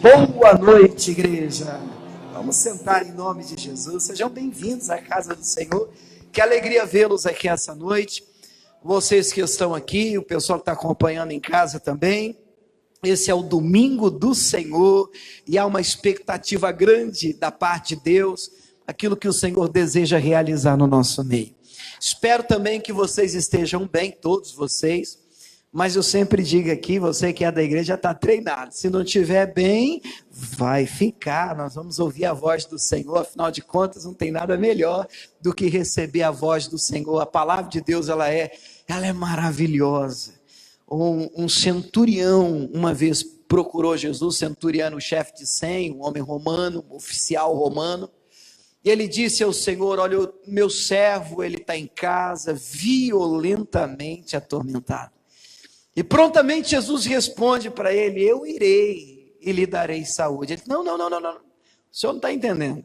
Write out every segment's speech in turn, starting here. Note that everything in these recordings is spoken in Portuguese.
Boa noite, igreja. Vamos sentar em nome de Jesus. Sejam bem-vindos à casa do Senhor. Que alegria vê-los aqui essa noite. Vocês que estão aqui, o pessoal que está acompanhando em casa também. Esse é o domingo do Senhor e há uma expectativa grande da parte de Deus, aquilo que o Senhor deseja realizar no nosso meio. Espero também que vocês estejam bem, todos vocês. Mas eu sempre digo aqui, você que é da igreja está treinado. Se não estiver bem, vai ficar. Nós vamos ouvir a voz do Senhor. Afinal de contas, não tem nada melhor do que receber a voz do Senhor. A palavra de Deus, ela é maravilhosa. Um centurião, uma vez procurou Jesus, centuriano, chefe de 100, um homem romano, um oficial romano. E ele disse ao Senhor: olha, o meu servo, ele está em casa, violentamente atormentado. E prontamente Jesus responde para ele: eu irei e lhe darei saúde. Ele disse: não, o senhor não está entendendo.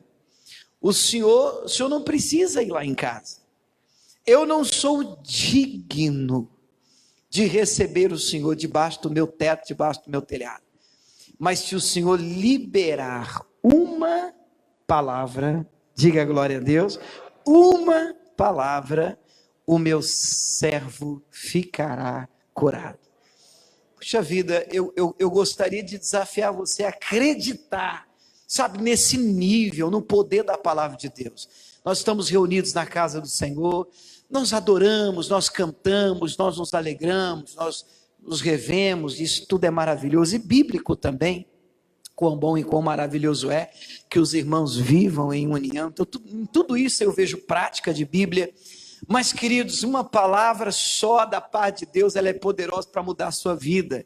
O senhor não precisa ir lá em casa. Eu não sou digno de receber o senhor debaixo do meu teto, debaixo do meu telhado. Mas se o senhor liberar uma palavra, diga glória a Deus, uma palavra, o meu servo ficará curado. Puxa vida, eu gostaria de desafiar você a acreditar, sabe, nesse nível, no poder da palavra de Deus. Nós estamos reunidos na casa do Senhor, nós adoramos, nós cantamos, nós nos alegramos, nós nos revemos, isso tudo é maravilhoso e bíblico também. Quão bom e quão maravilhoso é que os irmãos vivam em união. Então, em tudo isso eu vejo prática de Bíblia. Mas, queridos, uma palavra só da parte de Deus, ela é poderosa para mudar a sua vida.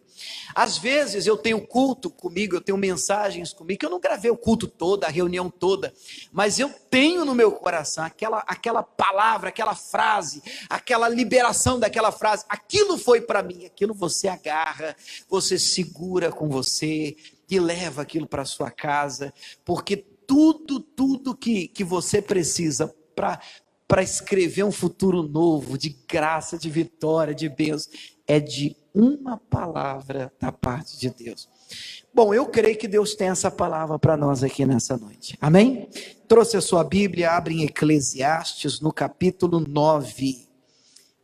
Às vezes eu tenho culto comigo, eu tenho mensagens comigo, que eu não gravei o culto todo, a reunião toda, mas eu tenho no meu coração aquela palavra, aquela frase, aquela liberação daquela frase, aquilo foi para mim, aquilo você agarra, você segura com você e leva aquilo para a sua casa, porque tudo que você precisa para escrever um futuro novo, de graça, de vitória, de bênção, é de uma palavra da parte de Deus. Bom, eu creio que Deus tem essa palavra para nós aqui nessa noite, amém? Trouxe a sua Bíblia, abre em Eclesiastes, no capítulo 9,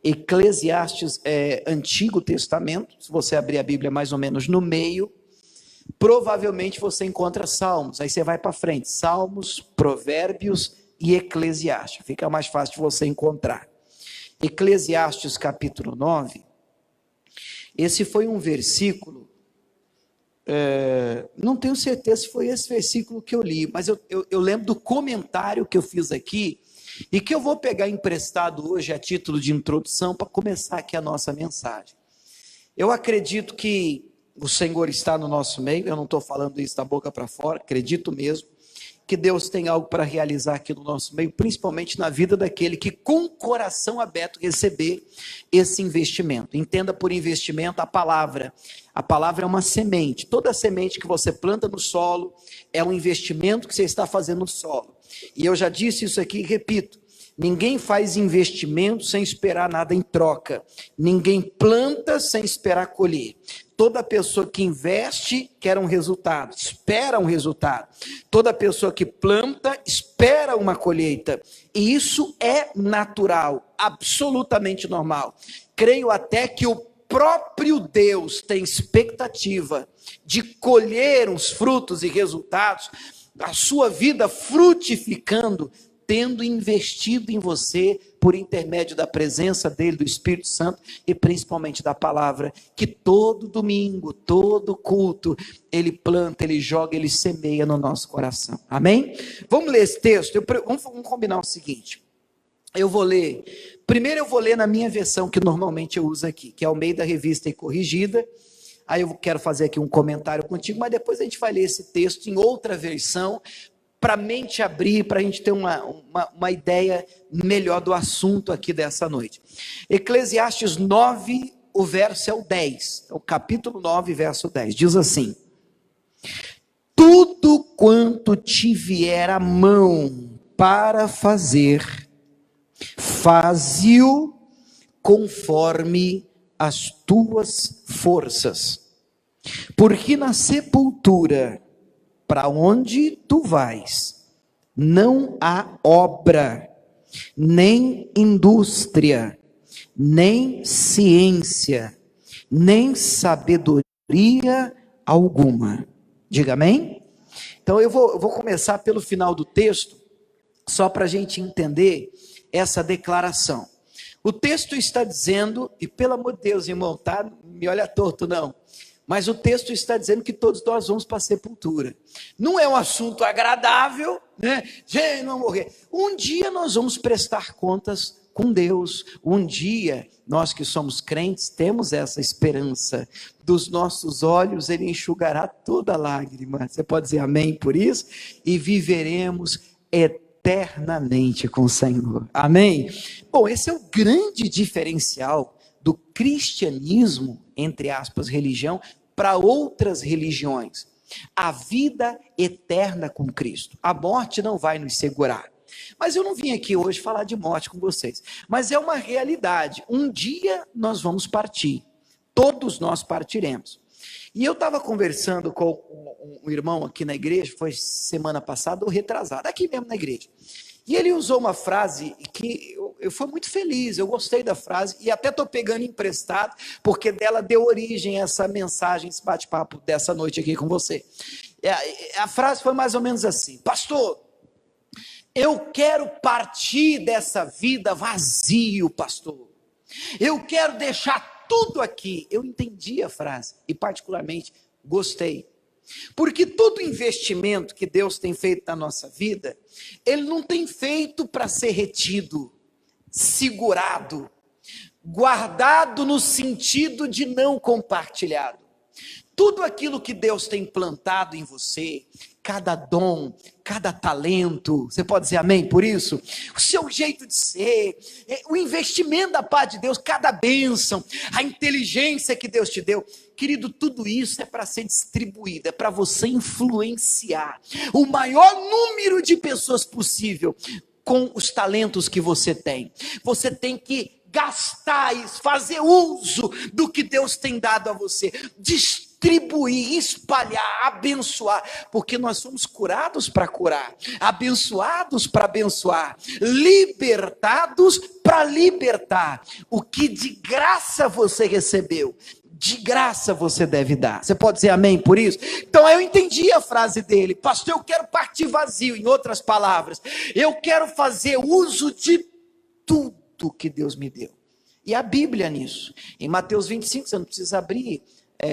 Eclesiastes é Antigo Testamento, se você abrir a Bíblia mais ou menos no meio, provavelmente você encontra Salmos, aí você vai para frente, Salmos, Provérbios e Eclesiastes, fica mais fácil de você encontrar. Eclesiastes capítulo 9, esse foi um versículo, não tenho certeza se foi esse versículo que eu li, mas eu lembro do comentário que eu fiz aqui, e que eu vou pegar emprestado hoje a título de introdução, para começar aqui a nossa mensagem. Eu acredito que o Senhor está no nosso meio, eu não estou falando isso da boca para fora, acredito mesmo, que Deus tem algo para realizar aqui no nosso meio, principalmente na vida daquele que com o coração aberto receber esse investimento. Entenda por investimento a palavra é uma semente, toda semente que você planta no solo, é um investimento que você está fazendo no solo, e eu já disse isso aqui e repito, ninguém faz investimento sem esperar nada em troca, ninguém planta sem esperar colher. Toda pessoa que investe quer um resultado, espera um resultado. Toda pessoa que planta espera uma colheita. E isso é natural, absolutamente normal. Creio até que o próprio Deus tem expectativa de colher os frutos e resultados, a sua vida frutificando, tendo investido em você por intermédio da presença dele, do Espírito Santo e principalmente da palavra, que todo domingo, todo culto, ele planta, ele joga, ele semeia no nosso coração, amém? Vamos ler esse texto, vamos combinar o seguinte, primeiro eu vou ler na minha versão, que normalmente eu uso aqui, que é o meio da Revista e Corrigida, aí eu quero fazer aqui um comentário contigo, mas depois a gente vai ler esse texto em outra versão, para a mente abrir, para a gente ter uma ideia melhor do assunto aqui dessa noite. Eclesiastes 9, o verso é o 10, o capítulo 9, verso 10, diz assim: tudo quanto te vier à mão para fazer, faze-o conforme as tuas forças, porque na sepultura para onde tu vais, não há obra, nem indústria, nem ciência, nem sabedoria alguma. Diga amém? Então eu vou começar pelo final do texto, só para a gente entender essa declaração. O texto está dizendo, e pelo amor de Deus, irmão, tá? Me olha torto não, mas o texto está dizendo que todos nós vamos para a sepultura. Não é um assunto agradável, né? Gente, não morrer. Um dia nós vamos prestar contas com Deus. Um dia, nós que somos crentes, temos essa esperança. Dos nossos olhos Ele enxugará toda lágrima. Você pode dizer amém por isso? E viveremos eternamente com o Senhor. Amém? Bom, esse é o grande diferencial do cristianismo, entre aspas, religião, para outras religiões. A vida eterna com Cristo. A morte não vai nos segurar. Mas eu não vim aqui hoje falar de morte com vocês. Mas é uma realidade. Um dia nós vamos partir. Todos nós partiremos. E eu estava conversando com um irmão aqui na igreja, foi semana passada ou retrasada, aqui mesmo na igreja. E ele usou uma frase que eu fui muito feliz, eu gostei da frase, e até estou pegando emprestado, porque dela deu origem a essa mensagem, esse bate-papo dessa noite aqui com você. A frase foi mais ou menos assim: pastor, eu quero partir dessa vida vazio, pastor. Eu quero deixar tudo aqui. Eu entendi a frase e particularmente gostei. Porque todo investimento que Deus tem feito na nossa vida, Ele não tem feito para ser retido, segurado, guardado no sentido de não compartilhado. Tudo aquilo que Deus tem plantado em você, cada dom, cada talento, você pode dizer amém por isso? O seu jeito de ser, o investimento da parte de Deus, cada bênção, a inteligência que Deus te deu, querido, tudo isso é para ser distribuído, é para você influenciar o maior número de pessoas possível com os talentos que você tem. Você tem que gastar isso, fazer uso do que Deus tem dado a você, distribuir, espalhar, abençoar, porque nós somos curados para curar, abençoados para abençoar, libertados para libertar. O que de graça você recebeu, de graça você deve dar. Você pode dizer amém por isso? Então eu entendi a frase dele: pastor, eu quero partir vazio. Em outras palavras, eu quero fazer uso de tudo que Deus me deu. E a Bíblia nisso, em Mateus 25, você não precisa abrir,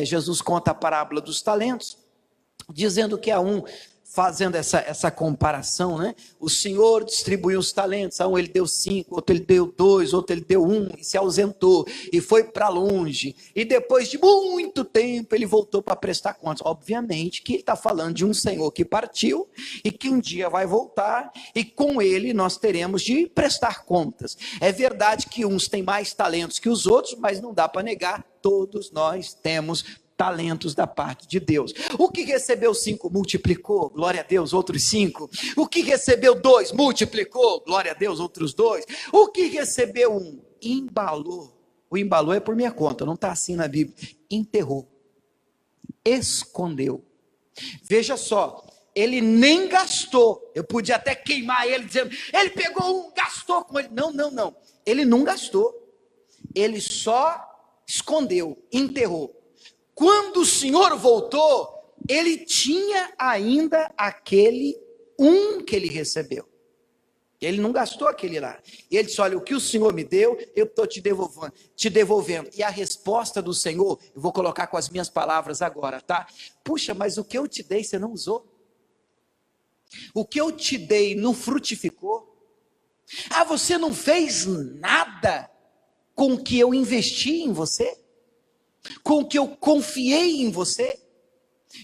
Jesus conta a parábola dos talentos, dizendo que a um, fazendo essa comparação, né? O Senhor distribuiu os talentos, a um ele deu 5, outro ele deu 2, outro ele deu 1, e se ausentou, e foi para longe, e depois de muito tempo ele voltou para prestar contas. Obviamente que ele está falando de um Senhor que partiu, e que um dia vai voltar, e com ele nós teremos de prestar contas. É verdade que uns têm mais talentos que os outros, mas não dá para negar, todos nós temos talentos da parte de Deus. O que recebeu 5 multiplicou, glória a Deus, outros 5. O que recebeu 2 multiplicou, glória a Deus, outros 2. O que recebeu 1 embalou. O embalou é por minha conta, não está assim na Bíblia. Enterrou, escondeu. Veja só, ele nem gastou. Eu podia até queimar ele dizendo, ele pegou 1, gastou com ele. Não. Ele não gastou. Ele só escondeu, enterrou. Quando o Senhor voltou, ele tinha ainda aquele 1 que ele recebeu. Ele não gastou aquele lá. Ele disse, olha, o que o Senhor me deu, eu estou te devolvendo. E a resposta do Senhor, eu vou colocar com as minhas palavras agora, tá? Puxa, mas o que eu te dei, você não usou? O que eu te dei não frutificou? Ah, você não fez nada com o que eu investi em você? Com o que eu confiei em você?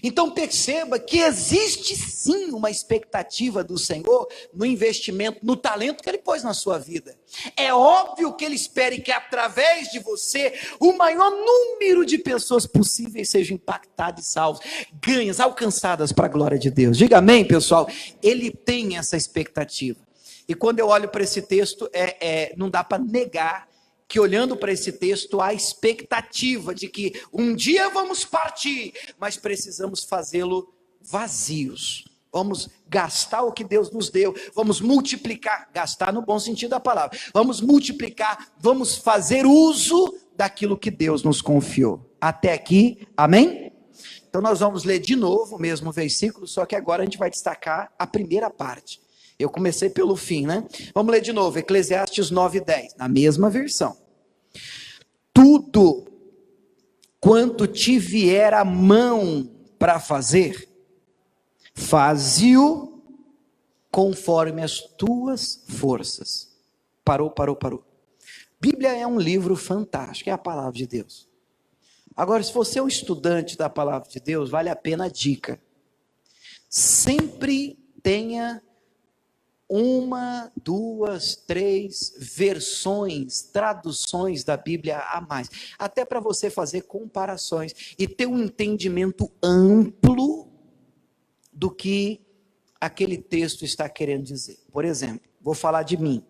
Então perceba que existe sim uma expectativa do Senhor no investimento, no talento que Ele pôs na sua vida. É óbvio que Ele espera que através de você, o maior número de pessoas possíveis sejam impactadas e salvas, ganhas, alcançadas para a glória de Deus. Diga amém, pessoal. Ele tem essa expectativa. E quando eu olho para esse texto, não dá para negar que olhando para esse texto há expectativa de que um dia vamos partir, mas precisamos fazê-lo vazios. Vamos gastar o que Deus nos deu, vamos multiplicar, gastar no bom sentido da palavra, vamos multiplicar, vamos fazer uso daquilo que Deus nos confiou. Até aqui, amém? Então nós vamos ler de novo o mesmo versículo, só que agora a gente vai destacar a primeira parte. Eu comecei pelo fim, né? Vamos ler de novo, Eclesiastes 9:10, na mesma versão. Tudo quanto te vier a mão para fazer, faze-o conforme as tuas forças. Parou. Bíblia é um livro fantástico, é a palavra de Deus. Agora, se você é um estudante da palavra de Deus, vale a pena a dica. Sempre tenha 1, 2, 3 versões, traduções da Bíblia a mais, até para você fazer comparações e ter um entendimento amplo do que aquele texto está querendo dizer. Por exemplo, vou falar de mim.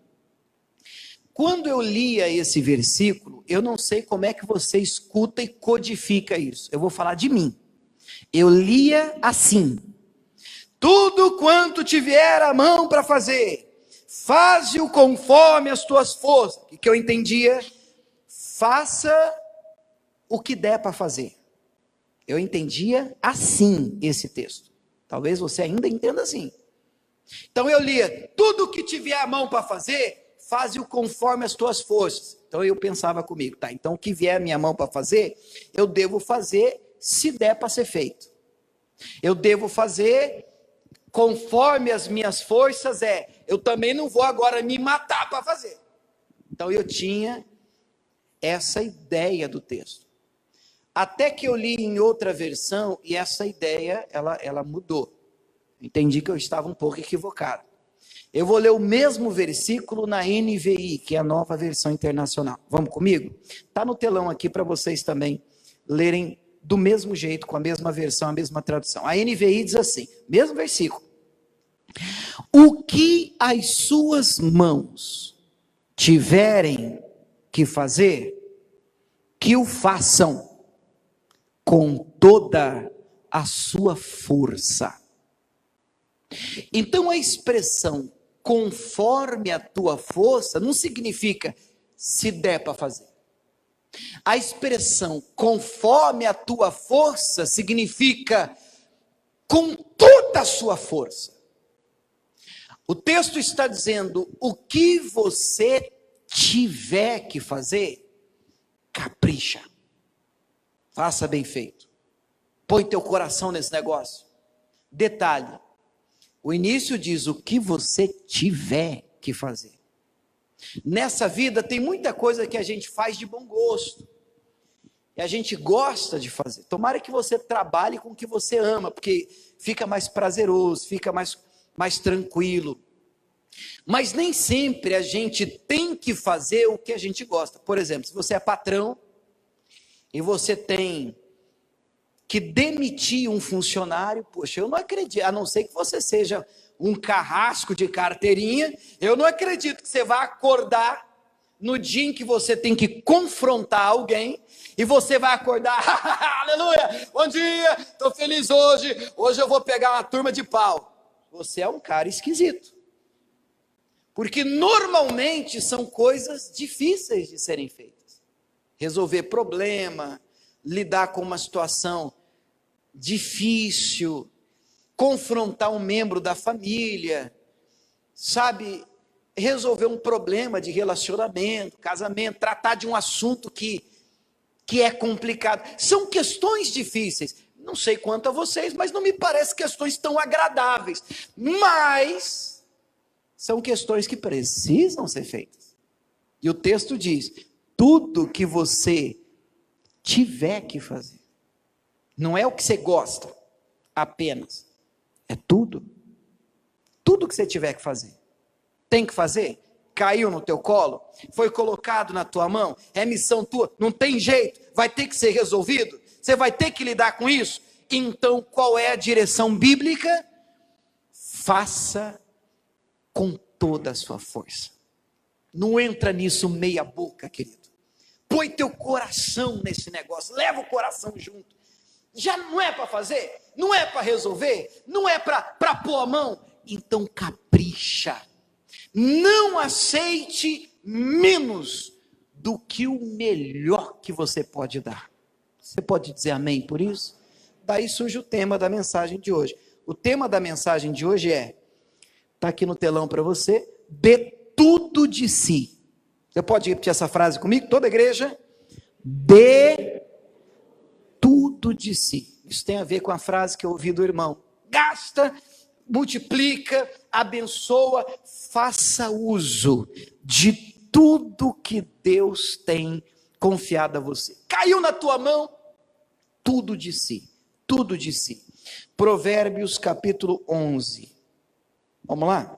Quando eu lia esse versículo, eu não sei como é que você escuta e codifica isso. Eu vou falar de mim. Eu lia assim: tudo quanto te vier a mão para fazer, faze-o conforme as tuas forças. O que eu entendia? Faça o que der para fazer. Eu entendia assim esse texto. Talvez você ainda entenda assim. Então eu lia: tudo que te vier a mão para fazer, faze-o conforme as tuas forças. Então eu pensava comigo, tá, então o que vier a minha mão para fazer, eu devo fazer se der para ser feito. Eu devo fazer conforme as minhas forças, eu também não vou agora me matar para fazer. Então eu tinha essa ideia do texto. Até que eu li em outra versão e essa ideia, ela mudou. Entendi que eu estava um pouco equivocado. Eu vou ler o mesmo versículo na NVI, que é a Nova Versão Internacional. Vamos comigo? Está no telão aqui para vocês também lerem do mesmo jeito, com a mesma versão, a mesma tradução. A NVI diz assim, mesmo versículo: o que as suas mãos tiverem que fazer, que o façam com toda a sua força. Então a expressão conforme a tua força não significa se der para fazer. A expressão conforme a tua força significa com toda a sua força. O texto está dizendo: o que você tiver que fazer, capricha. Faça bem feito. Põe teu coração nesse negócio. Detalhe: o início diz o que você tiver que fazer. Nessa vida tem muita coisa que a gente faz de bom gosto. E a gente gosta de fazer. Tomara que você trabalhe com o que você ama, porque fica mais prazeroso, fica mais tranquilo. Mas nem sempre a gente tem que fazer o que a gente gosta. Por exemplo, se você é patrão e você tem que demitir um funcionário, poxa, eu não acredito, a não ser que você seja um carrasco de carteirinha, eu não acredito que você vá acordar no dia em que você tem que confrontar alguém, e você vai acordar, aleluia, bom dia, estou feliz hoje eu vou pegar uma turma de pau. Você é um cara esquisito, porque normalmente são coisas difíceis de serem feitas, resolver problema, lidar com uma situação difícil, confrontar um membro da família, sabe, resolver um problema de relacionamento, casamento, tratar de um assunto que é complicado, são questões difíceis. Não sei quanto a vocês, mas não me parece questões tão agradáveis, mas são questões que precisam ser feitas. E o texto diz: tudo que você tiver que fazer, não é o que você gosta apenas, é tudo que você tiver que fazer, tem que fazer. Caiu no teu colo, foi colocado na tua mão, é missão tua, não tem jeito, vai ter que ser resolvido, você vai ter que lidar com isso. Então qual é a direção bíblica? Faça com toda a sua força. Não entra nisso meia boca, querido. Põe teu coração nesse negócio, leva o coração junto. Já não é para fazer? não é para resolver, não é para pôr a mão. Então capricha, não aceite menos do que o melhor que você pode dar. Você pode dizer amém por isso? Daí surge o tema da mensagem de hoje. O tema da mensagem de hoje está aqui no telão para você: dê tudo de si. Você pode repetir essa frase comigo? Toda a igreja? Dê tudo de si. Isso tem a ver com a frase que eu ouvi do irmão: gasta, multiplica, abençoa, faça uso de tudo que Deus tem confiado a você. Caiu na tua mão, tudo de si, tudo de si. Provérbios capítulo 11. Vamos lá?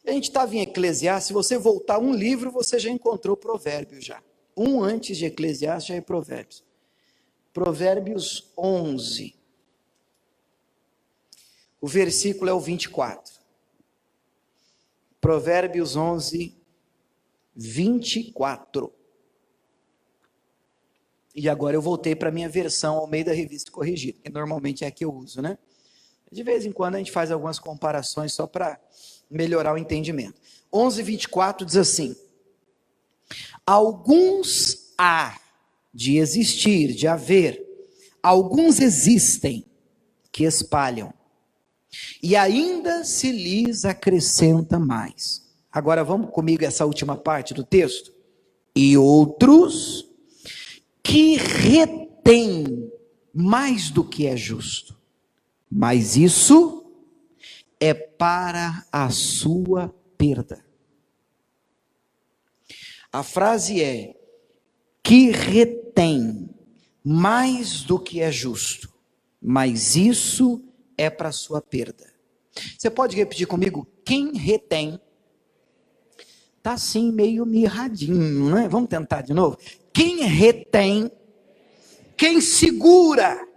A gente estava em Eclesiastes. Se você voltar um livro, você já encontrou Provérbios já. Um antes de Eclesiastes já é Provérbios. Provérbios 11. O versículo é o 24. Provérbios 11, 24. E agora eu voltei para a minha versão Almeida Revista Corrigida, que normalmente é a que eu uso, né? De vez em quando a gente faz algumas comparações só para melhorar o entendimento. 11, 24 diz assim: alguns há de existir, de haver, alguns existem que espalham, e ainda se lhes acrescenta mais. Agora vamos comigo essa última parte do texto. E outros que retêm mais do que é justo, mas isso é para a sua perda. A frase é: que retém mais do que é justo, mas isso é para a sua perda. Você pode repetir comigo? Quem retém? Está assim meio mirradinho, né? Vamos tentar de novo. Quem retém, quem segura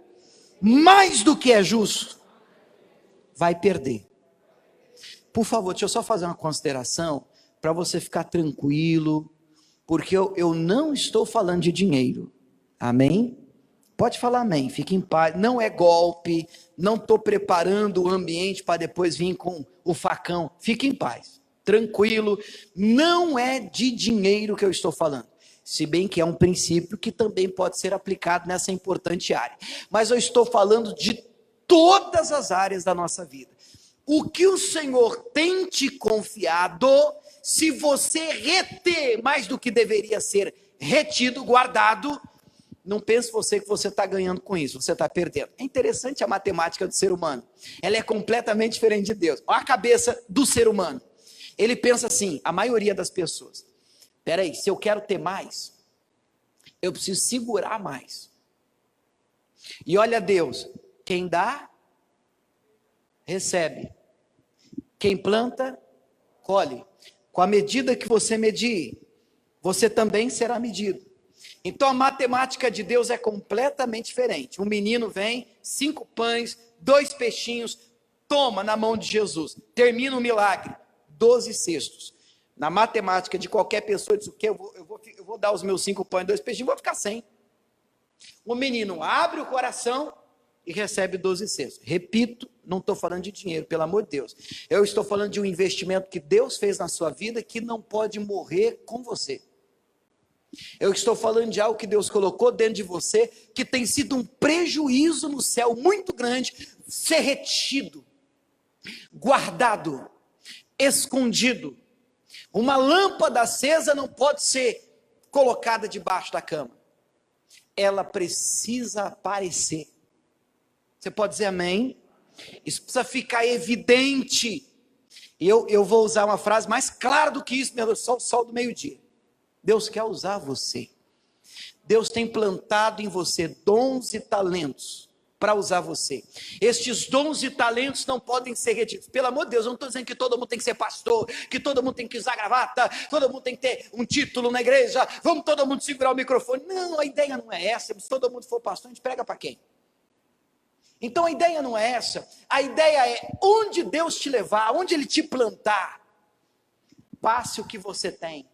mais do que é justo, vai perder. Por favor, deixa eu só fazer uma consideração para você ficar tranquilo, porque eu não estou falando de dinheiro. Amém? Pode falar amém, fique em paz. Não é golpe, não estou preparando o ambiente para depois vir com o facão. Fique em paz, tranquilo. Não é de dinheiro que eu estou falando, se bem que é um princípio que também pode ser aplicado nessa importante área. Mas eu estou falando de todas as áreas da nossa vida. O que o Senhor tem te confiado, se você reter mais do que deveria ser retido, guardado, não pense você que você está ganhando com isso, você está perdendo. É interessante a matemática do ser humano, ela é completamente diferente de Deus. Olha a cabeça do ser humano. Ele pensa assim, a maioria das pessoas: peraí, se eu quero ter mais, eu preciso segurar mais. E olha Deus, quem dá, recebe. Quem planta, colhe. Com a medida que você medir, você também será medido. Então a matemática de Deus é completamente diferente. Um menino vem, 5 pães, 2 peixinhos, toma na mão de Jesus. Termina o milagre, 12 cestos. Na matemática de qualquer pessoa, diz o quê? Eu vou dar os meus 5 pães e 2 peixinhos, vou ficar sem. O menino abre o coração e recebe 12 cestos. Repito, não estou falando de dinheiro, pelo amor de Deus. Eu estou falando de um investimento que Deus fez na sua vida que não pode morrer com você. Eu estou falando de algo que Deus colocou dentro de você, que tem sido um prejuízo no céu muito grande, ser retido, guardado, escondido. Uma lâmpada acesa não pode ser colocada debaixo da cama. Ela precisa aparecer. Você pode dizer amém? Isso precisa ficar evidente. E eu vou usar uma frase mais clara do que isso, meu Deus, só o sol do meio-dia. Deus quer usar você. Deus tem plantado em você dons e talentos para usar você. Estes dons e talentos não podem ser retidos. Pelo amor de Deus, eu não estou dizendo que todo mundo tem que ser pastor, que todo mundo tem que usar gravata, todo mundo tem que ter um título na igreja, vamos todo mundo segurar o microfone. Não, a ideia não é essa. Se todo mundo for pastor, a gente prega para quem? Então a ideia não é essa. A ideia é onde Deus te levar, onde Ele te plantar. Passe o que você tem.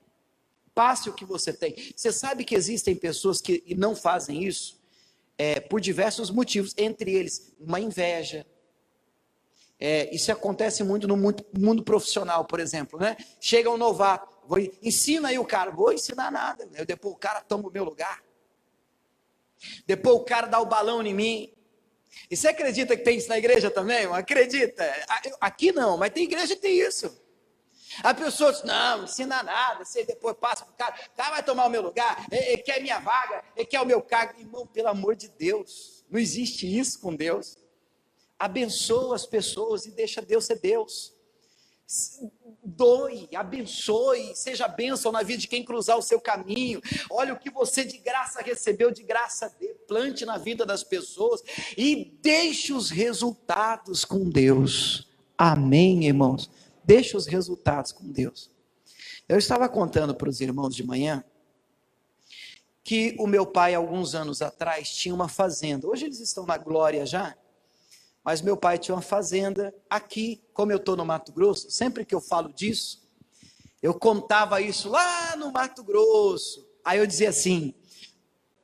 Passe o que você tem. Você sabe que existem pessoas que não fazem isso? por diversos motivos, entre eles uma inveja. Isso acontece muito no mundo profissional, por exemplo, né? Chega um novato, ensina aí o cara, vou ensinar nada, depois o cara toma o meu lugar, depois o cara dá o balão em mim. E você acredita que tem isso na igreja também? Acredita? Aqui não, mas tem igreja que tem isso. A pessoa diz, não ensina nada, você depois passa para o cara vai tomar o meu lugar, ele quer minha vaga, ele quer o meu cargo. Irmão, pelo amor de Deus, não existe isso com Deus. Abençoa as pessoas e deixa Deus ser Deus. Doe, abençoe, seja bênção na vida de quem cruzar o seu caminho. Olha o que você de graça recebeu, de graça dê, plante na vida das pessoas e deixe os resultados com Deus. Amém, irmãos? Deixe os resultados com Deus. Eu estava contando para os irmãos de manhã que o meu pai, alguns anos atrás, tinha uma fazenda. Hoje eles estão na glória já. Mas meu pai tinha uma fazenda aqui, como eu estou no Mato Grosso, sempre que eu falo disso, eu contava isso lá no Mato Grosso. Aí eu dizia assim,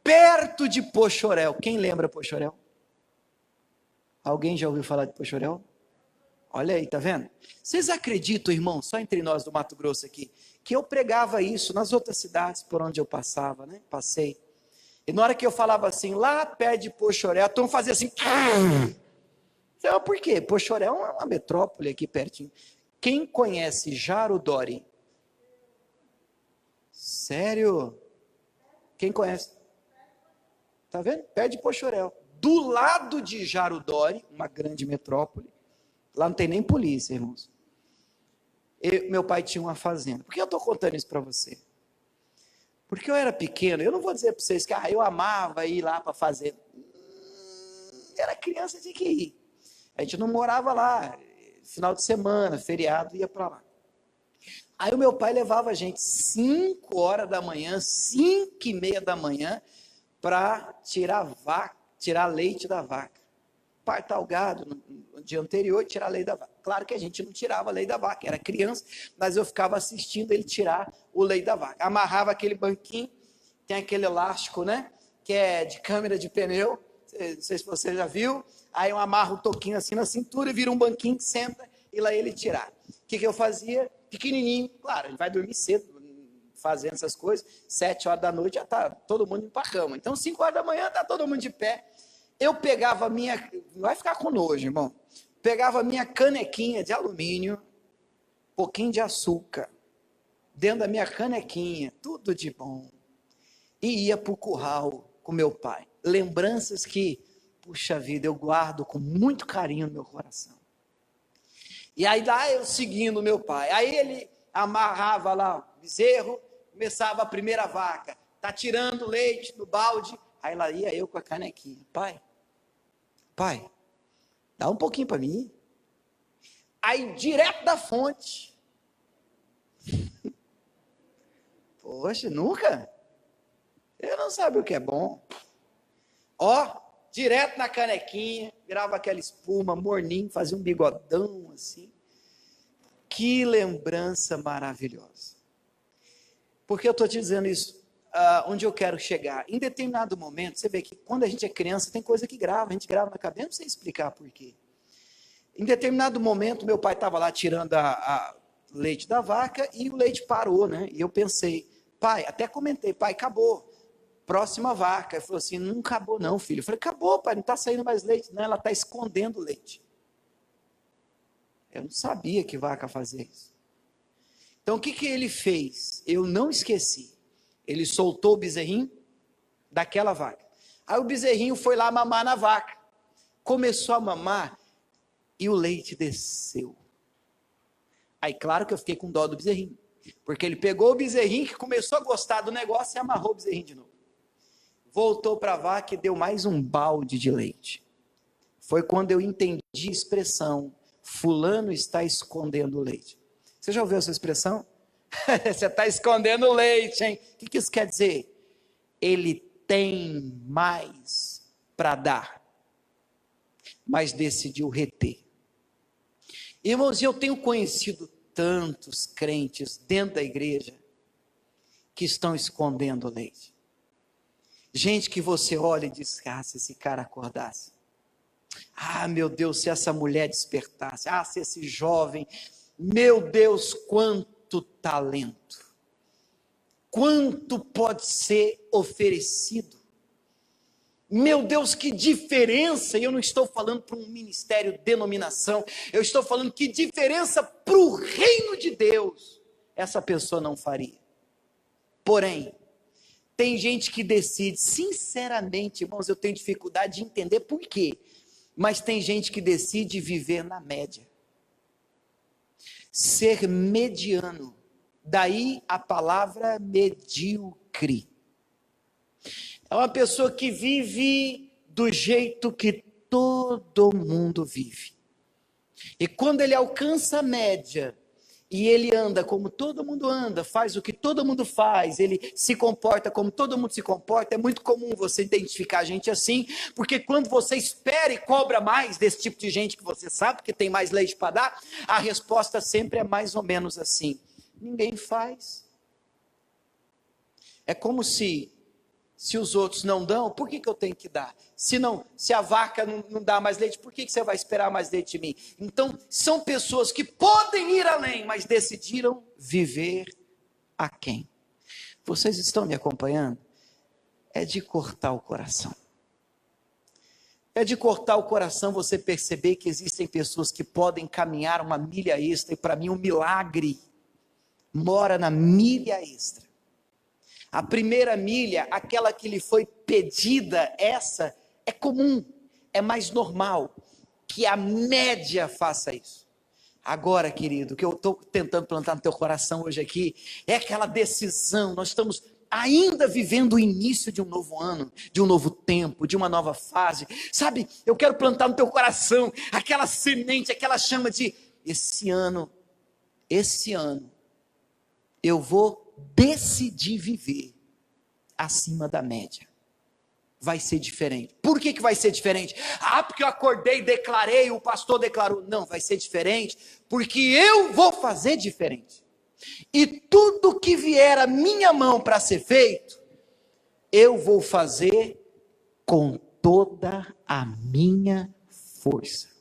perto de Poxoréu. Quem lembra Poxoréu? Alguém já ouviu falar de Poxoréu? Olha aí, tá vendo? Vocês acreditam, irmão, só entre nós do Mato Grosso aqui, que eu pregava isso nas outras cidades por onde eu passava, né? Passei. E na hora que eu falava assim, lá perto de Poxoréu, a turma fazia assim... Por quê? Poxoréu é uma metrópole aqui pertinho. Quem conhece Jarudori? Sério? Quem conhece? Tá vendo? Perto de Poxoréu. Do lado de Jarudori, uma grande metrópole, lá não tem nem polícia, irmãos. Meu pai tinha uma fazenda. Por que eu estou contando isso para você? Porque eu era pequeno, eu não vou dizer para vocês que eu amava ir lá para a fazenda. Era criança, tinha que ir. A gente não morava lá, final de semana, feriado, ia para lá. Aí o meu pai levava a gente 5 horas da manhã, 5:30 da manhã, para tirar leite da vaca. Partar o gado no dia anterior e tirar leite da vaca. Claro que a gente não tirava leite da vaca, era criança, mas eu ficava assistindo ele tirar o leite da vaca. Amarrava aquele banquinho, tem aquele elástico, né? Que é de câmera de pneu, não sei se você já viu. Aí eu amarro o toquinho assim na cintura e vira um banquinho, senta e lá ele tirar. O que eu fazia? Pequenininho, claro, ele vai dormir cedo, fazendo essas coisas, 7 horas da noite já está todo mundo indo para a cama. Então 5 horas da manhã está todo mundo de pé. Eu pegava a minha, não vai ficar com nojo, irmão, pegava a minha canequinha de alumínio, um pouquinho de açúcar, dentro da minha canequinha, tudo de bom, e ia para o curral com meu pai. Lembranças que, puxa vida, eu guardo com muito carinho no meu coração. E aí lá eu seguindo meu pai, aí ele amarrava lá o bezerro, começava a primeira vaca, tá tirando leite no balde, aí lá ia eu com a canequinha, pai, dá um pouquinho para mim. Aí direto da fonte, poxa, nunca? Eu não sabia o que é bom. Ó, direto na canequinha, virava aquela espuma, morninho, fazia um bigodão assim. Que lembrança maravilhosa. Por que eu estou te dizendo isso? Onde eu quero chegar? Em determinado momento, você vê que quando a gente é criança, tem coisa que grava, a gente grava na cabeça, não sei explicar por quê. Em determinado momento, meu pai estava lá tirando a leite da vaca e o leite parou, né? E eu pensei, pai, até comentei, pai, acabou. Próxima vaca. Ele falou assim, não acabou não, filho. Eu falei, acabou, pai, não está saindo mais leite. Não, ela está escondendo o leite. Eu não sabia que vaca fazia isso. Então o que ele fez? Eu não esqueci. Ele soltou o bezerrinho daquela vaca. Aí o bezerrinho foi lá mamar na vaca. Começou a mamar e o leite desceu. Aí claro que eu fiquei com dó do bezerrinho. Porque ele pegou o bezerrinho que começou a gostar do negócio e amarrou o bezerrinho de novo. Voltou para a vaca e deu mais um balde de leite. Foi quando eu entendi a expressão, fulano está escondendo o leite. Você já ouviu essa expressão? Você está escondendo o leite, hein? O que isso quer dizer? Ele tem mais para dar, mas decidiu reter. Irmãos, eu tenho conhecido tantos crentes dentro da igreja que estão escondendo o leite. Gente que você olha e diz, se esse cara acordasse. Meu Deus, se essa mulher despertasse. Se esse jovem, meu Deus, quanto talento. Quanto pode ser oferecido. Meu Deus, que diferença, e eu não estou falando para um ministério, denominação, eu estou falando que diferença para o reino de Deus, essa pessoa não faria. Porém, tem gente que decide, sinceramente, irmãos, eu tenho dificuldade de entender por quê, mas tem gente que decide viver na média, ser mediano, daí a palavra medíocre. É uma pessoa que vive do jeito que todo mundo vive. E quando ele alcança a média, e ele anda como todo mundo anda, faz o que todo mundo faz, ele se comporta como todo mundo se comporta, é muito comum você identificar gente assim, porque quando você espera e cobra mais desse tipo de gente que você sabe que tem mais leite para dar, a resposta sempre é mais ou menos assim: ninguém faz. É como se os outros não dão, por que eu tenho que dar? Se a vaca não dá mais leite, por que você vai esperar mais leite de mim? Então, são pessoas que podem ir além, mas decidiram viver aquém. Vocês estão me acompanhando? É de cortar o coração. É de cortar o coração você perceber que existem pessoas que podem caminhar uma milha extra, e para mim um milagre mora na milha extra. A primeira milha, aquela que lhe foi pedida, essa é comum, é mais normal que a média faça isso. Agora, querido, o que eu estou tentando plantar no teu coração hoje aqui, é aquela decisão. Nós estamos ainda vivendo o início de um novo ano, de um novo tempo, de uma nova fase. Sabe, eu quero plantar no teu coração aquela semente, aquela chama de, esse ano, eu vou decidir viver acima da média. Vai ser diferente. Por que vai ser diferente? Porque eu acordei e declarei, o pastor declarou. Não, vai ser diferente, porque eu vou fazer diferente. E tudo que vier à minha mão para ser feito, eu vou fazer com toda a minha força.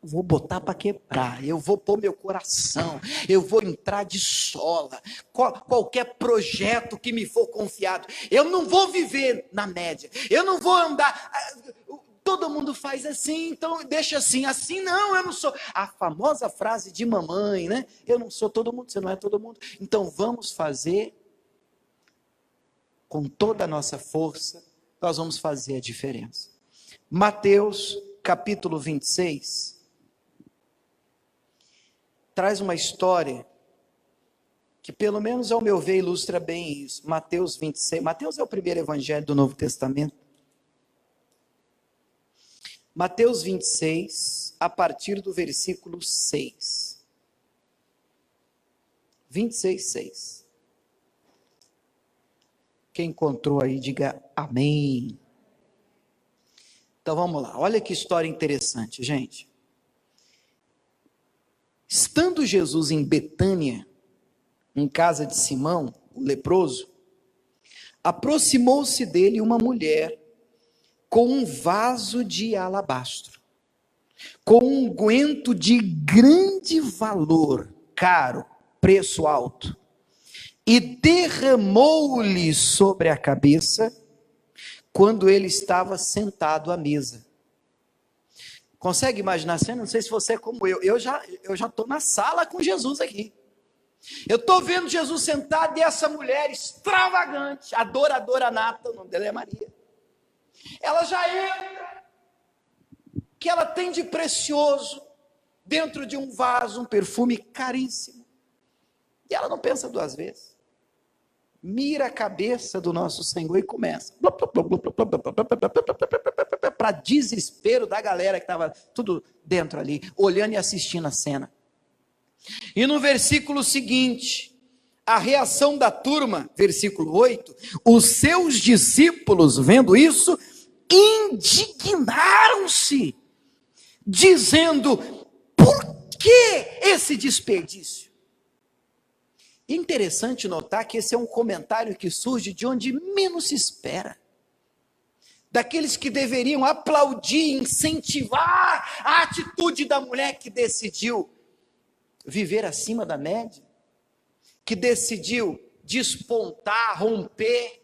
Vou botar para quebrar, eu vou pôr meu coração, eu vou entrar de sola, qualquer projeto que me for confiado, eu não vou viver na média, eu não vou andar, todo mundo faz assim, então deixa assim não, eu não sou, a famosa frase de mamãe, né, eu não sou todo mundo, você não é todo mundo, então vamos fazer, com toda a nossa força, nós vamos fazer a diferença. Mateus capítulo 26, traz uma história que, pelo menos ao meu ver, ilustra bem isso. Mateus 26. Mateus é o primeiro evangelho do Novo Testamento. Mateus 26, a partir do versículo 6. 26, 6. Quem encontrou aí, diga amém. Então vamos lá. Olha que história interessante, gente. Estando Jesus em Betânia, em casa de Simão, o leproso, aproximou-se dele uma mulher com um vaso de alabastro, com um unguento de grande valor, caro, preço alto, e derramou-lhe sobre a cabeça quando ele estava sentado à mesa. Consegue imaginar a cena? Não sei se você é como eu já estou na sala com Jesus aqui. Eu estou vendo Jesus sentado e essa mulher extravagante, adoradora nata, o nome dela é Maria. Ela já entra, que ela tem de precioso, dentro de um vaso, um perfume caríssimo. E ela não pensa duas vezes. Mira a cabeça do nosso Senhor e começa. Para desespero da galera que estava tudo dentro ali, olhando e assistindo a cena. E no versículo seguinte, a reação da turma, versículo 8, os seus discípulos, vendo isso, indignaram-se, dizendo, por que esse desperdício? Interessante notar que esse é um comentário que surge de onde menos se espera. daqueles que deveriam aplaudir, incentivar a atitude da mulher que decidiu viver acima da média, que decidiu despontar, romper,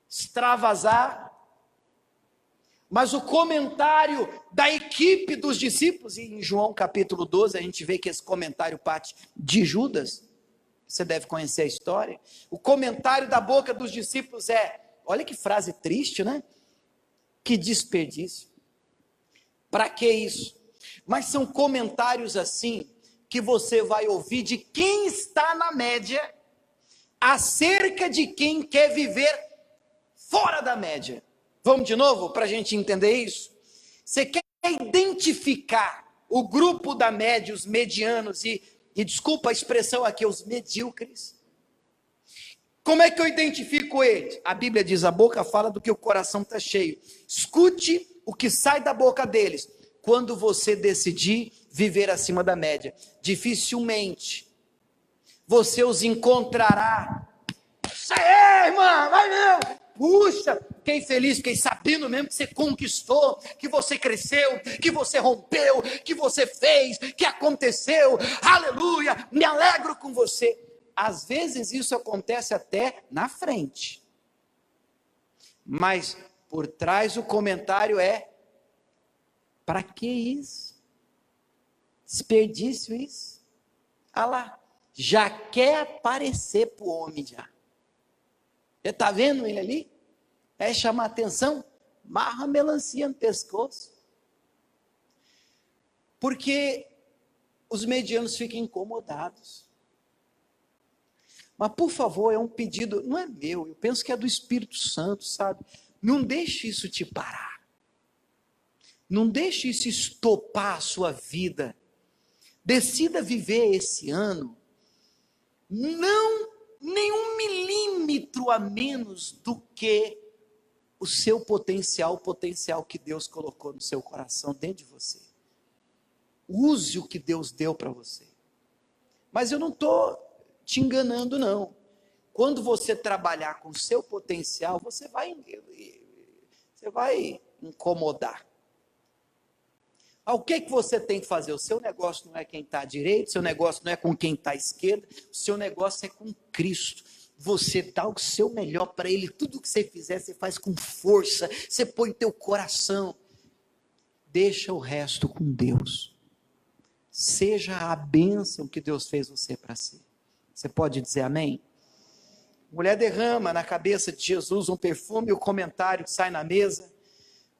extravasar. Mas o comentário da equipe dos discípulos, e em João capítulo 12, a gente vê que esse comentário parte de Judas, você deve conhecer a história. O comentário da boca dos discípulos é, olha que frase triste, né? Que desperdício. Para que isso? Mas são comentários assim, que você vai ouvir de quem está na média, acerca de quem quer viver fora da média. Vamos de novo para a gente entender isso? Você quer identificar o grupo da média, os medianos e desculpa a expressão aqui, os medíocres. Como é que eu identifico eles? A Bíblia diz, a boca fala do que o coração está cheio. Escute o que sai da boca deles, quando você decidir viver acima da média. Dificilmente você os encontrará. Isso aí, irmã, vai mesmo. Puxa, fiquei feliz, fiquei sabendo mesmo que você conquistou, que você cresceu, que você rompeu, que você fez, que aconteceu, aleluia, me alegro com você. Às vezes isso acontece até na frente, mas por trás o comentário é, para que isso? Desperdício isso? Ah lá, já quer aparecer para o homem já. Você está vendo ele ali? É chamar atenção? Marra a melancia no pescoço. Porque os medianos ficam incomodados. Mas por favor, é um pedido, não é meu, eu penso que é do Espírito Santo, sabe? Não deixe isso te parar. Não deixe isso estopar a sua vida. Decida viver esse ano, não nem 1 milímetro a menos do que o seu potencial, o potencial que Deus colocou no seu coração, dentro de você. Use o que Deus deu para você. Mas eu não estou te enganando, não. Quando você trabalhar com o seu potencial, você vai incomodar. O que você tem que fazer? O seu negócio não é quem está à direita, o seu negócio não é com quem está à esquerda, o seu negócio é com Cristo. Você dá o seu melhor para Ele, tudo que você fizer, você faz com força, você põe teu coração, deixa o resto com Deus. Seja a bênção que Deus fez você para ser. Você pode dizer amém? A mulher derrama na cabeça de Jesus um perfume, e o comentário sai na mesa.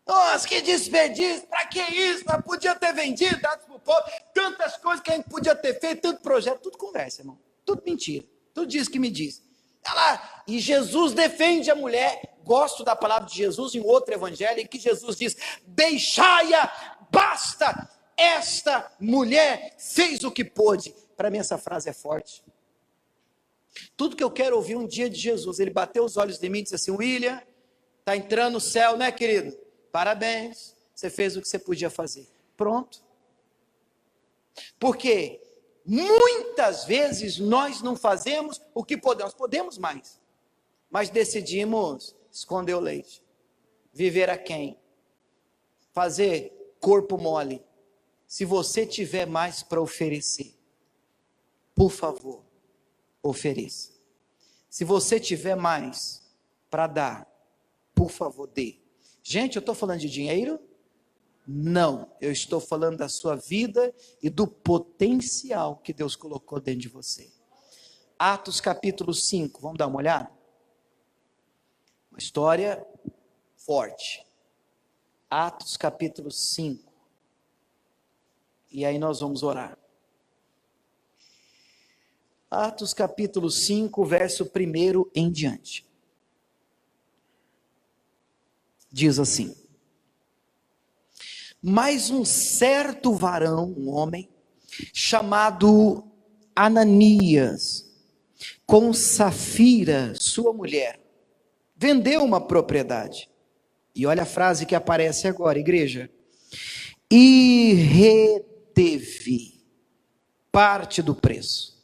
Nossa, que desperdício, para que isso? Mas podia ter vendido, dado para o povo, tantas coisas que a gente podia ter feito, tanto projeto, tudo conversa, irmão, tudo mentira, tudo diz que me diz. E Jesus defende a mulher. Gosto da palavra de Jesus em outro evangelho, em que Jesus diz, deixai-a, basta, esta mulher fez o que pôde. Para mim essa frase é forte. Tudo que eu quero ouvir um dia de Jesus, ele bateu os olhos de mim e disse assim, William, está entrando no céu, né, querido? Parabéns, você fez o que você podia fazer. Pronto. Porque muitas vezes nós não fazemos o que podemos. Podemos mais, mas decidimos esconder o leite. Viver aquém. Fazer corpo mole. Se você tiver mais para oferecer, por favor, ofereça. Se você tiver mais para dar, por favor, dê. Gente, eu estou falando de dinheiro? Não, eu estou falando da sua vida e do potencial que Deus colocou dentro de você. Atos capítulo 5, vamos dar uma olhada? Uma história forte. Atos capítulo 5. E aí nós vamos orar. Atos capítulo 5, verso 1 em diante. Diz assim: mas um certo varão, um homem, chamado Ananias, com Safira, sua mulher, vendeu uma propriedade. E olha a frase que aparece agora, igreja. E reteve parte do preço,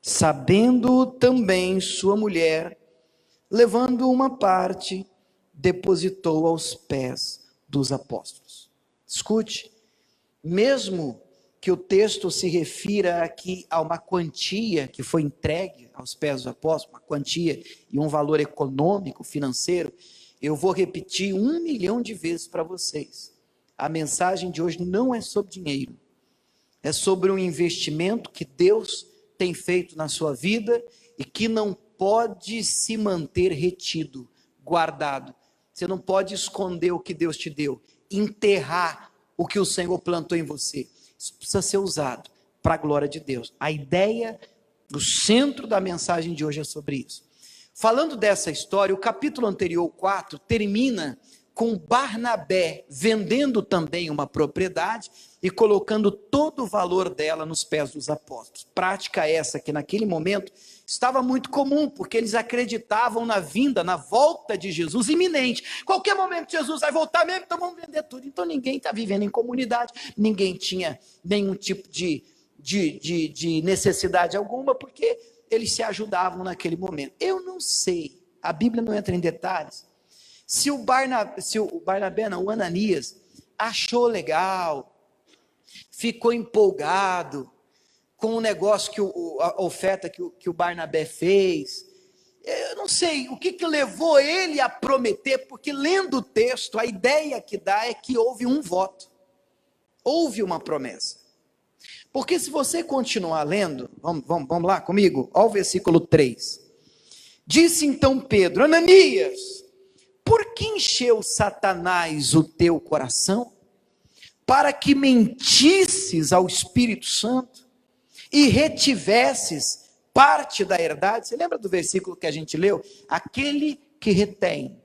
sabendo também sua mulher, levando uma parte, depositou aos pés dos apóstolos. Escute, mesmo que o texto se refira aqui a uma quantia que foi entregue aos pés dos apóstolos, uma quantia e um valor econômico, financeiro, eu vou repetir 1 milhão de vezes para vocês. A mensagem de hoje não é sobre dinheiro, é sobre um investimento que Deus tem feito na sua vida e que não pode se manter retido, guardado. Você não pode esconder o que Deus te deu, enterrar o que o Senhor plantou em você. Isso precisa ser usado para a glória de Deus. A ideia do centro da mensagem de hoje é sobre isso. Falando dessa história, o capítulo anterior, 4, termina com Barnabé vendendo também uma propriedade e colocando todo o valor dela nos pés dos apóstolos. Prática essa que naquele momento estava muito comum, porque eles acreditavam na vinda, na volta de Jesus iminente. Qualquer momento Jesus vai voltar mesmo, então vamos vender tudo. Então ninguém está vivendo em comunidade, ninguém tinha nenhum tipo de necessidade alguma, porque eles se ajudavam naquele momento. Eu não sei, a Bíblia não entra em detalhes, se o Ananias achou legal, ficou empolgado com o negócio, a oferta que o Barnabé fez. Eu não sei o que levou ele a prometer, porque lendo o texto, a ideia que dá é que houve um voto, houve uma promessa. Porque se você continuar lendo, vamos lá comigo, olha o versículo 3. Disse então Pedro: Ananias, por que encheu Satanás o teu coração, para que mentisses ao Espírito Santo, e retivesses parte da herdade? Você lembra do versículo que a gente leu? Aquele que retém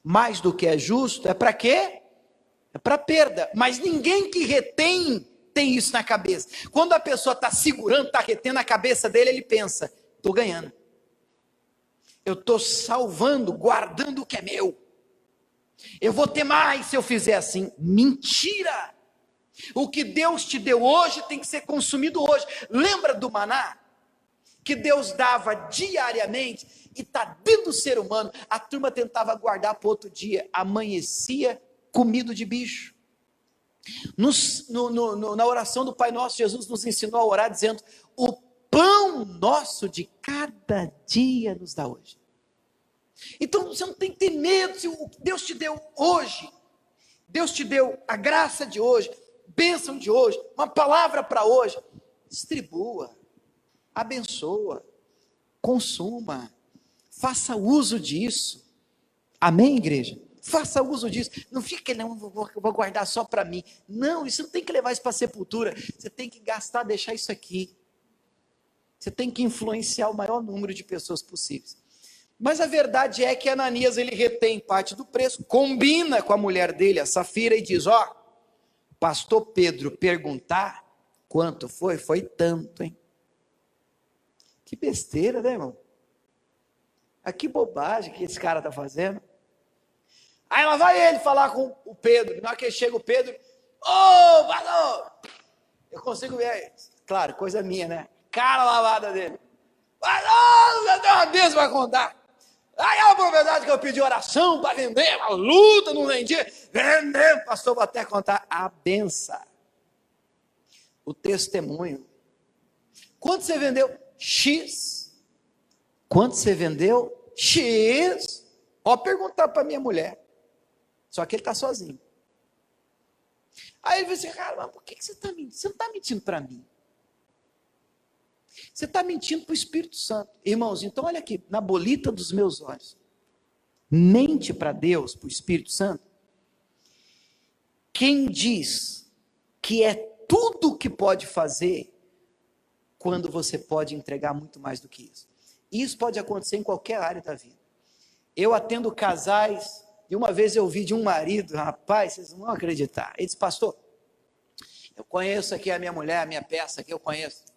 mais do que é justo, é para quê? É para perda, mas ninguém que retém, tem isso na cabeça. Quando a pessoa está segurando, está retendo a cabeça dele, ele pensa: estou ganhando, eu estou salvando, guardando o que é meu, eu vou ter mais se eu fizer assim. Mentira! O que Deus te deu hoje tem que ser consumido hoje. Lembra do maná? Que Deus dava diariamente e está dentro do ser humano. A turma tentava guardar para outro dia, amanhecia comido de bicho. Na oração do Pai Nosso, Jesus nos ensinou a orar dizendo: o pão nosso de cada dia nos dá hoje. Então você não tem que ter medo. Se o que Deus te deu hoje, Deus te deu a graça de hoje, bênção de hoje, uma palavra para hoje, distribua, abençoa, consuma, faça uso disso. Amém, igreja? Faça uso disso. Não fique, não, vou guardar só para mim. Não, isso não tem que levar isso para a sepultura. Você tem que gastar, deixar isso aqui. Você tem que influenciar o maior número de pessoas possíveis. Mas a verdade é que Ananias, ele retém parte do preço, combina com a mulher dele, a Safira, e diz: ó, pastor Pedro perguntar quanto foi tanto, hein? Que besteira, né, irmão? Que bobagem que esse cara está fazendo. Aí lá vai ele falar com o Pedro. Na hora que chega o Pedro: ô, pastor, eu consigo ver, claro, coisa minha, né? Cara lavada dele. Pastor, você tem uma bênção para contar. Aí é uma propriedade que eu pedi oração para vender, uma luta, não vendi. Vendeu, pastor, vou até contar a benção. O testemunho. Quanto você vendeu? X. Quanto você vendeu? X. Pode perguntar para minha mulher. Só que ele está sozinho. Aí ele disse assim: cara, mas por que você está mentindo? Você não está mentindo para mim. Você está mentindo para o Espírito Santo. Irmãos, então olha aqui, na bolita dos meus olhos. Mente para Deus, para o Espírito Santo. Quem diz que é tudo o que pode fazer, quando você pode entregar muito mais do que isso. Isso pode acontecer em qualquer área da vida. Eu atendo casais, e uma vez eu ouvi de um marido, rapaz, vocês não vão acreditar. Ele disse: pastor, eu conheço aqui a minha mulher, a minha peça aqui eu conheço.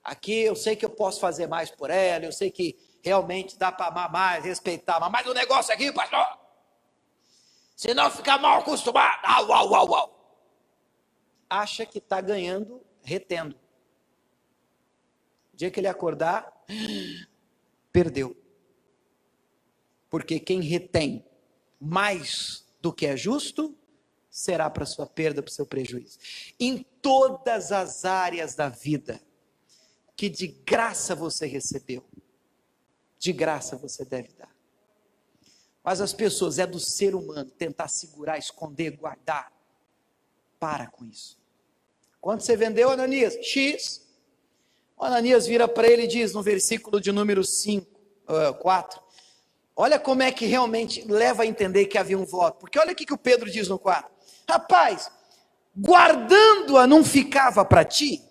Aqui eu sei que eu posso fazer mais por ela, eu sei que realmente dá para amar mais, respeitar, mas o negócio aqui, pastor, se não ficar mal acostumado, acha que está ganhando, retendo. O dia que ele acordar, perdeu. Porque quem retém mais do que é justo, será para sua perda, para o seu prejuízo. Em todas as áreas da vida, que de graça você recebeu, de graça você deve dar. Mas as pessoas, é do ser humano tentar segurar, esconder, guardar. Para com isso. Quando você vendeu, Ananias? X. O Ananias vira para ele e diz no versículo de número 4, olha como é que realmente leva a entender que havia um voto, porque olha o que o Pedro diz no 4, rapaz, guardando-a não ficava para ti,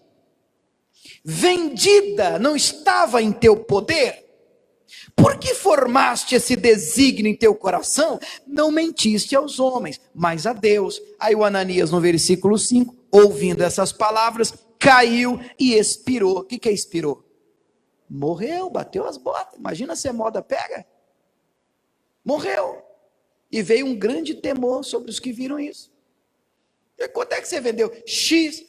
vendida não estava em teu poder, por que formaste esse desígnio em teu coração? Não mentiste aos homens, mas a Deus. Aí o Ananias no versículo 5, ouvindo essas palavras, caiu e expirou. O que é expirou? Morreu, bateu as botas. Imagina se a moda pega. Morreu. E veio um grande temor sobre os que viram isso. E quanto é que você vendeu? X.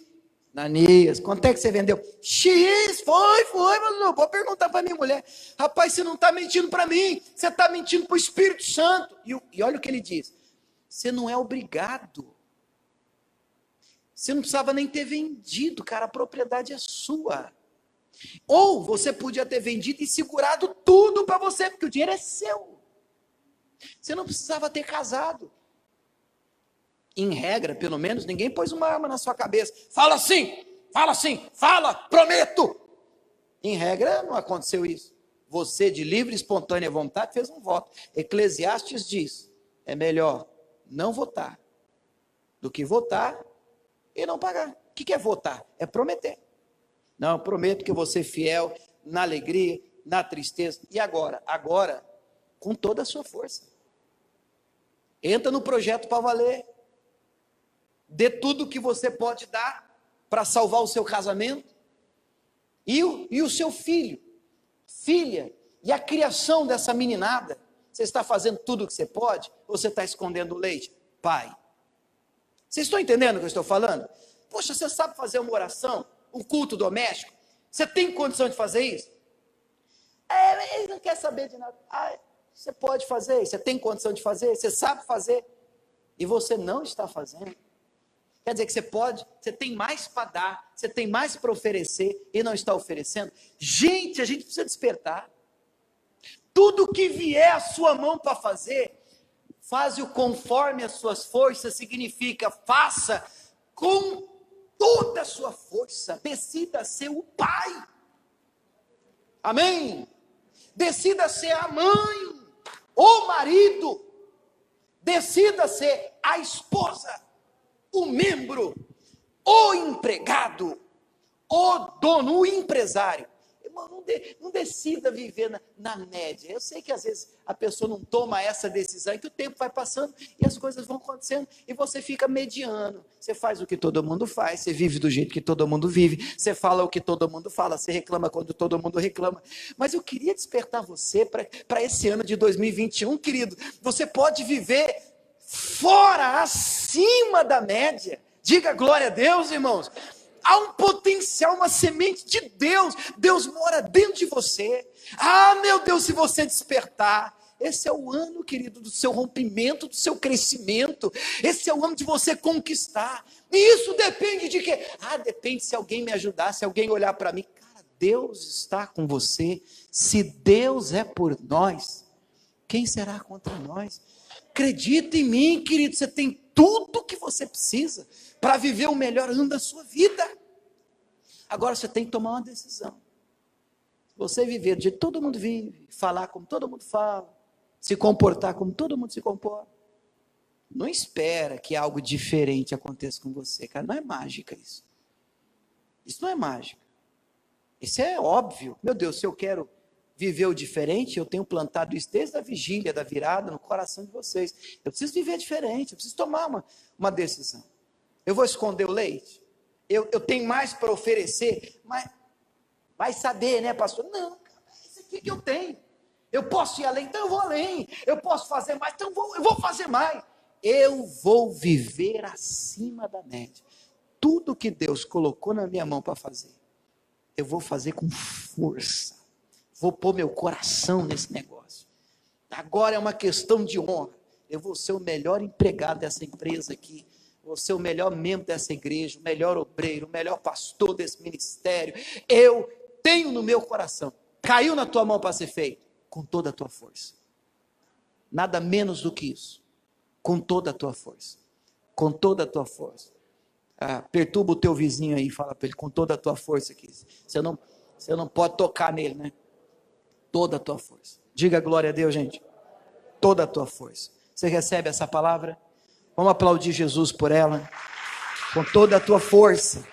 Ananias, quanto é que você vendeu? X, foi, mas não vou perguntar para minha mulher. Rapaz, você não está mentindo para mim, você está mentindo para o Espírito Santo. E olha o que ele diz, você não é obrigado, você não precisava nem ter vendido, cara, a propriedade é sua. Ou você podia ter vendido e segurado tudo para você, porque o dinheiro é seu. Você não precisava ter casado. Em regra, pelo menos, ninguém pôs uma arma na sua cabeça. Fala assim, prometo. Em regra, não aconteceu isso. Você, de livre e espontânea vontade, fez um voto. Eclesiastes diz, é melhor não votar do que votar e não pagar. O que é votar? É prometer. Não, eu prometo que eu vou ser fiel na alegria, na tristeza. E agora? Agora, com toda a sua força. Entra no projeto para valer. Dê tudo o que você pode dar para salvar o seu casamento e o seu filho, filha, e a criação dessa meninada. Você está fazendo tudo o que você pode ou você está escondendo o leite? Pai, vocês estão entendendo o que eu estou falando? Poxa, você sabe fazer uma oração, um culto doméstico? Você tem condição de fazer isso? Ele não quer saber de nada. Você pode fazer, você tem condição de fazer, você sabe fazer e você não está fazendo. Quer dizer que você pode, você tem mais para dar, você tem mais para oferecer e não está oferecendo. Gente, a gente precisa despertar. Tudo que vier à sua mão para fazer, faze-o conforme as suas forças, significa faça com toda a sua força. Decida ser o pai. Amém? Decida ser a mãe, o marido. Decida ser a esposa, o membro, o empregado, o dono, o empresário. Irmão, não decida viver na média. Eu sei que às vezes a pessoa não toma essa decisão, e que o tempo vai passando e as coisas vão acontecendo e você fica mediano. Você faz o que todo mundo faz, você vive do jeito que todo mundo vive, você fala o que todo mundo fala, você reclama quando todo mundo reclama. Mas eu queria despertar você para esse ano de 2021, querido. Você pode viver fora, acima da média. Diga glória a Deus, irmãos. Há um potencial, uma semente de Deus. Deus mora dentro de você. Meu Deus, se você despertar. Esse é o ano, querido, do seu rompimento, do seu crescimento. Esse é o ano de você conquistar. E isso depende de quê? Depende se alguém me ajudar, se alguém olhar para mim. Cara, Deus está com você. Se Deus é por nós, quem será contra nós? Acredita em mim, querido, você tem tudo que você precisa para viver o melhor ano da sua vida. Agora você tem que tomar uma decisão. Você viver do jeito que todo mundo vive, falar como todo mundo fala, se comportar como todo mundo se comporta. Não espera que algo diferente aconteça com você, cara. Não é mágica isso. Isso não é mágica. Isso é óbvio. Meu Deus, se eu quero viver o diferente, eu tenho plantado isso desde a vigília, da virada, no coração de vocês. Eu preciso viver diferente, eu preciso tomar uma decisão. Eu vou esconder o leite? Eu tenho mais para oferecer, mas vai saber, né, pastor? Não, isso aqui que eu tenho. Eu posso ir além, então eu vou além. Eu posso fazer mais, então eu vou fazer mais. Eu vou viver acima da média. Tudo que Deus colocou na minha mão para fazer, eu vou fazer com força. Vou pôr meu coração nesse negócio. Agora é uma questão de honra. eu vou ser o melhor empregado dessa empresa aqui, vou ser o melhor membro dessa igreja, o melhor obreiro, o melhor pastor desse ministério. Eu tenho no meu coração, caiu na tua mão para ser feito, com toda a tua força. Nada menos do que isso, com toda a tua força, com toda a tua força. Perturba o teu vizinho aí, fala para ele, com toda a tua força aqui. Você não pode tocar nele, né? Toda a tua força. Diga glória a Deus, gente. Toda a tua força. Você recebe essa palavra? Vamos aplaudir Jesus por ela. Com toda a tua força.